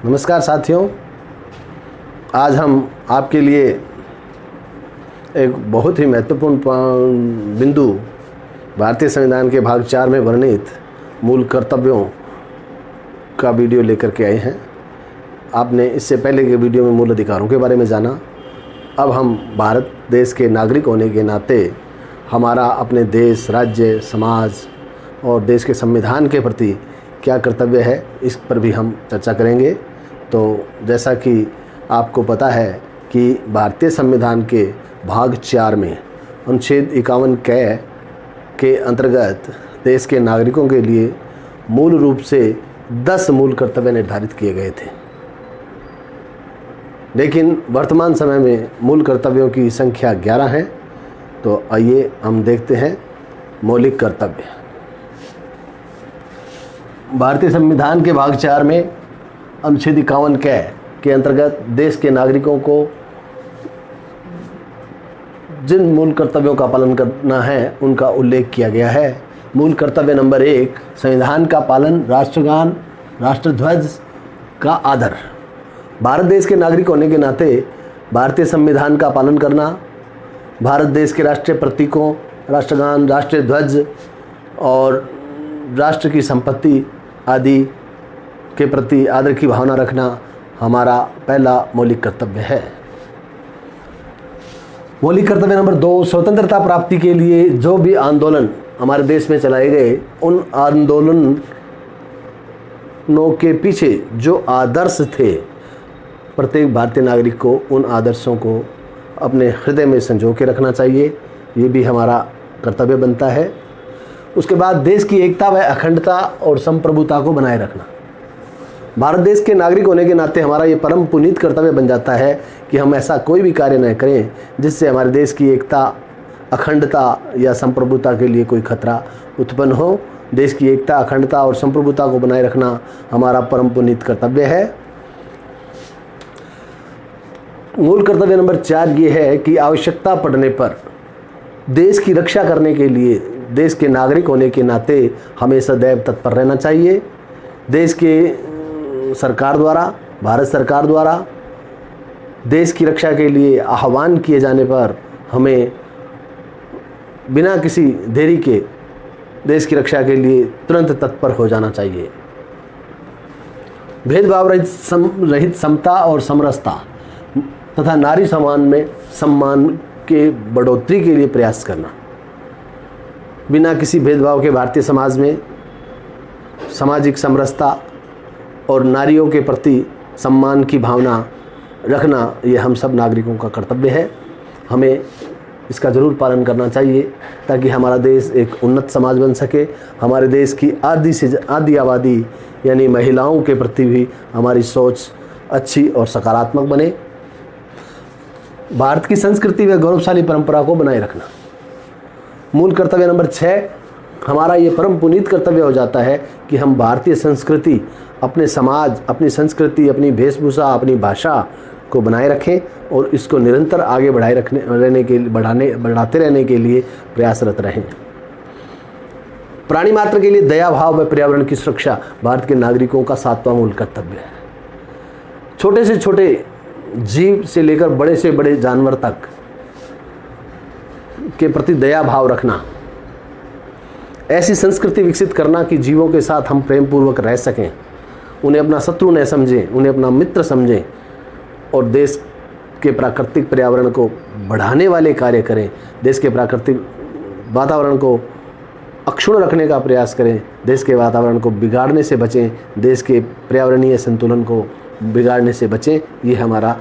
नमस्कार साथियों, आज हम आपके लिए एक बहुत ही महत्वपूर्ण बिंदु भारतीय संविधान के भाग 4 में वर्णित मूल कर्तव्यों का वीडियो लेकर के आए हैं। आपने इससे पहले के वीडियो में मूल अधिकारों के बारे में जाना। अब हम भारत देश के नागरिक होने के नाते हमारा अपने देश, राज्य, समाज और देश के संविधान के प्रति क्या कर्तव्य है, इस पर भी हम चर्चा करेंगे। तो जैसा कि आपको पता है कि भारतीय संविधान के भाग 4 में अनुच्छेद 51 के अंतर्गत देश के नागरिकों के लिए मूल रूप से 10 मूल कर्तव्य निर्धारित किए गए थे, लेकिन वर्तमान समय में मूल कर्तव्यों की संख्या 11 है। तो आइए हम देखते हैं मौलिक कर्तव्य। भारतीय संविधान के भाग 4 में अनुच्छेद 51 के अंतर्गत देश के नागरिकों को जिन मूल कर्तव्यों का पालन करना है उनका उल्लेख किया गया है। मूल कर्तव्य नंबर 1, संविधान का पालन, राष्ट्रगान, राष्ट्रध्वज का आदर। भारत देश के नागरिक होने के नाते भारतीय संविधान का पालन करना, भारत देश के राष्ट्रीय प्रतीकों, राष्ट्रगान, राष्ट्रीय ध्वज और राष्ट्र की संपत्ति आदि के प्रति आदर की भावना रखना हमारा पहला मौलिक कर्तव्य है। मौलिक कर्तव्य नंबर 2, स्वतंत्रता प्राप्ति के लिए जो भी आंदोलन हमारे देश में चलाए गए, उन आंदोलनों के पीछे जो आदर्श थे, प्रत्येक भारतीय नागरिक को उन आदर्शों को अपने हृदय में संजो के रखना चाहिए। ये भी हमारा कर्तव्य बनता है। उसके बाद देश की एकता व अखंडता और संप्रभुता को बनाए रखना। भारत देश के नागरिक होने के नाते हमारा ये परम पुनीत कर्तव्य बन जाता है कि हम ऐसा कोई भी कार्य न करें जिससे हमारे देश की एकता, अखंडता या संप्रभुता के लिए कोई खतरा उत्पन्न हो। देश की एकता, अखंडता और संप्रभुता को बनाए रखना हमारा परम पुनीत कर्तव्य है। मूल कर्तव्य नंबर 4 ये है कि आवश्यकता पड़ने पर देश की रक्षा करने के लिए देश के नागरिक होने के नाते हमें सदैव तत्पर रहना चाहिए। देश के सरकार द्वारा, भारत सरकार द्वारा देश की रक्षा के लिए आह्वान किए जाने पर हमें बिना किसी देरी के देश की रक्षा के लिए तुरंत तत्पर हो जाना चाहिए। भेदभाव रहित समता और समरसता तथा नारी सम्मान में सम्मान के बढ़ोतरी के लिए प्रयास करना। बिना किसी भेदभाव के भारतीय समाज में सामाजिक समरसता और नारियों के प्रति सम्मान की भावना रखना, ये हम सब नागरिकों का कर्तव्य है। हमें इसका ज़रूर पालन करना चाहिए ताकि हमारा देश एक उन्नत समाज बन सके। हमारे देश की आधी आबादी यानी महिलाओं के प्रति भी हमारी सोच अच्छी और सकारात्मक बने। भारत की संस्कृति व गौरवशाली परंपरा को बनाए रखना। मूल कर्तव्य नंबर 6, हमारा ये परम पुनीत कर्तव्य हो जाता है कि हम भारतीय संस्कृति, अपने समाज, अपनी संस्कृति, अपनी वेशभूषा, अपनी भाषा को बनाए रखें और इसको निरंतर आगे बढ़ाते रहने के लिए प्रयासरत रहें। प्राणी मात्र के लिए दया भाव व पर्यावरण की सुरक्षा भारत के नागरिकों का 7वां मूल कर्तव्य है। छोटे से छोटे जीव से लेकर बड़े से बड़े जानवर तक के प्रति दया भाव रखना, ऐसी संस्कृति विकसित करना कि जीवों के साथ हम प्रेम पूर्वक रह सकें, उन्हें अपना शत्रु न समझें, उन्हें अपना मित्र समझें और देश के प्राकृतिक पर्यावरण को बढ़ाने वाले कार्य करें। देश के प्राकृतिक वातावरण को अक्षुण्ण रखने का प्रयास करें, देश के वातावरण को बिगाड़ने से बचें, देश के पर्यावरणीय संतुलन को बिगाड़ने से बचें। ये हमारा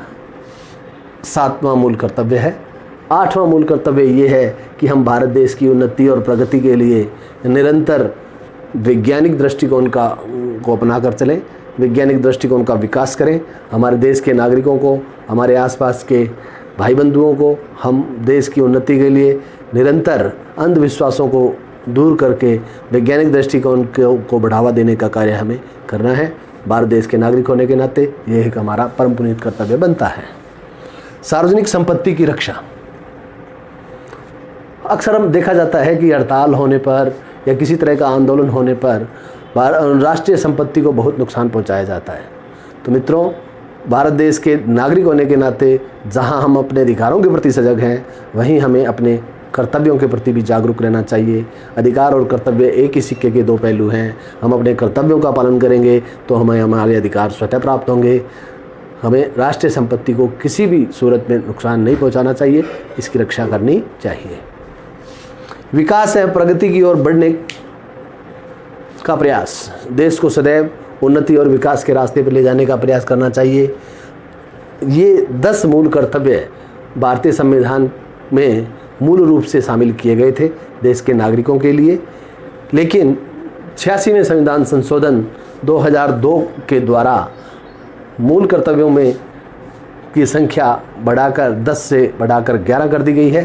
7वां मूल कर्तव्य है। 8वां मूल कर्तव्य ये है कि हम भारत देश की उन्नति और प्रगति के लिए निरंतर वैज्ञानिक दृष्टिकोण को अपना कर चलें, वैज्ञानिक दृष्टिकोण का विकास करें। हमारे देश के नागरिकों को, हमारे आसपास के भाई बंधुओं को हम देश की उन्नति के लिए निरंतर अंधविश्वासों को दूर करके वैज्ञानिक दृष्टिकोण को बढ़ावा देने का कार्य हमें करना है। भारत देश के नागरिक होने के नाते यह एक हमारा परम पुनीत कर्तव्य बनता है। सार्वजनिक संपत्ति की रक्षा। अक्सर हम देखा जाता है कि हड़ताल होने पर या किसी तरह का आंदोलन होने पर राष्ट्रीय संपत्ति को बहुत नुकसान पहुंचाया जाता है। तो मित्रों, भारत देश के नागरिक होने के नाते जहां हम अपने अधिकारों के प्रति सजग हैं, वहीं हमें अपने कर्तव्यों के प्रति भी जागरूक रहना चाहिए। अधिकार और कर्तव्य एक ही सिक्के के दो पहलू हैं। हम अपने कर्तव्यों का पालन करेंगे तो हमें हमारे अधिकार स्वतः प्राप्त होंगे। हमें राष्ट्रीय संपत्ति को किसी भी सूरत में नुकसान नहीं पहुंचाना चाहिए, इसकी रक्षा करनी चाहिए। विकास है प्रगति की ओर बढ़ने का प्रयास। देश को सदैव उन्नति और विकास के रास्ते पर ले जाने का प्रयास करना चाहिए। ये 10 मूल कर्तव्य भारतीय संविधान में मूल रूप से शामिल किए गए थे देश के नागरिकों के लिए, लेकिन 86वें संविधान संशोधन 2002 के द्वारा मूल कर्तव्यों में की संख्या बढ़ाकर 10 से बढ़ाकर 11 कर दी गई है।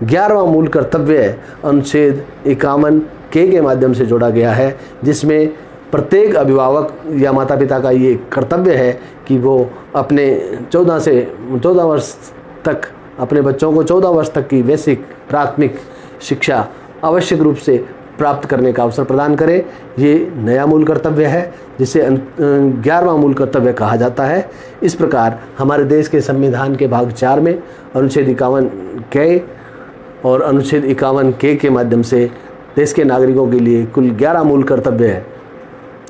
11वां मूल कर्तव्य अनुच्छेद 51 के माध्यम से जोड़ा गया है, जिसमें प्रत्येक अभिभावक या माता पिता का ये कर्तव्य है कि वो अपने 14 वर्ष तक अपने बच्चों को 14 वर्ष तक की बेसिक प्राथमिक शिक्षा आवश्यक रूप से प्राप्त करने का अवसर प्रदान करें। ये नया मूल कर्तव्य है, जिसे 11वां मूल कर्तव्य कहा जाता है। इस प्रकार हमारे देश के संविधान के भाग 4 में अनुच्छेद 51 के और अनुच्छेद 51 के माध्यम से देश के नागरिकों के लिए कुल 11 मूल कर्तव्य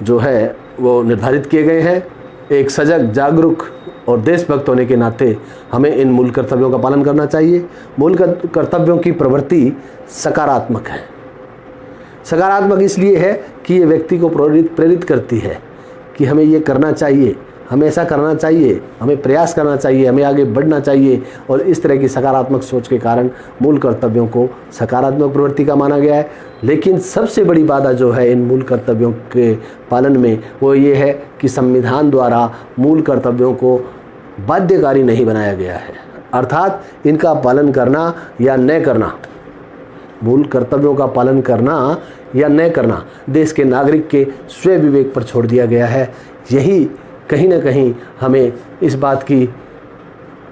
जो है वो निर्धारित किए गए हैं। एक सजग, जागरूक और देशभक्त होने के नाते हमें इन मूल कर्तव्यों का पालन करना चाहिए। मूल कर्तव्यों की प्रवृत्ति सकारात्मक है। सकारात्मक इसलिए है कि ये व्यक्ति को प्रेरित करती है कि हमें ये करना चाहिए, हमें ऐसा करना चाहिए, हमें प्रयास करना चाहिए, हमें आगे बढ़ना चाहिए। और इस तरह की सकारात्मक सोच के कारण मूल कर्तव्यों को सकारात्मक प्रवृत्ति का माना गया है। लेकिन सबसे बड़ी बाधा जो है इन मूल कर्तव्यों के पालन में वो ये है कि संविधान द्वारा मूल कर्तव्यों को बाध्यकारी नहीं बनाया गया है, अर्थात इनका पालन करना या न करना, मूल कर्तव्यों का पालन करना या न करना देश के नागरिक के स्वयं विवेक पर छोड़ दिया गया है। यही कहीं ना कहीं हमें इस बात की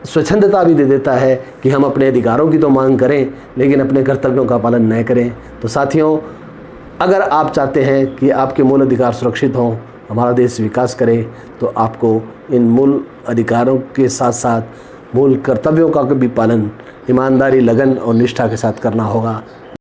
स्वच्छंदता भी दे देता है कि हम अपने अधिकारों की तो मांग करें, लेकिन अपने कर्तव्यों का पालन न करें। तो साथियों, अगर आप चाहते हैं कि आपके मूल अधिकार सुरक्षित हों, हमारा देश विकास करे, तो आपको इन मूल अधिकारों के साथ साथ मूल कर्तव्यों का भी पालन ईमानदारी, लगन और निष्ठा के साथ करना होगा।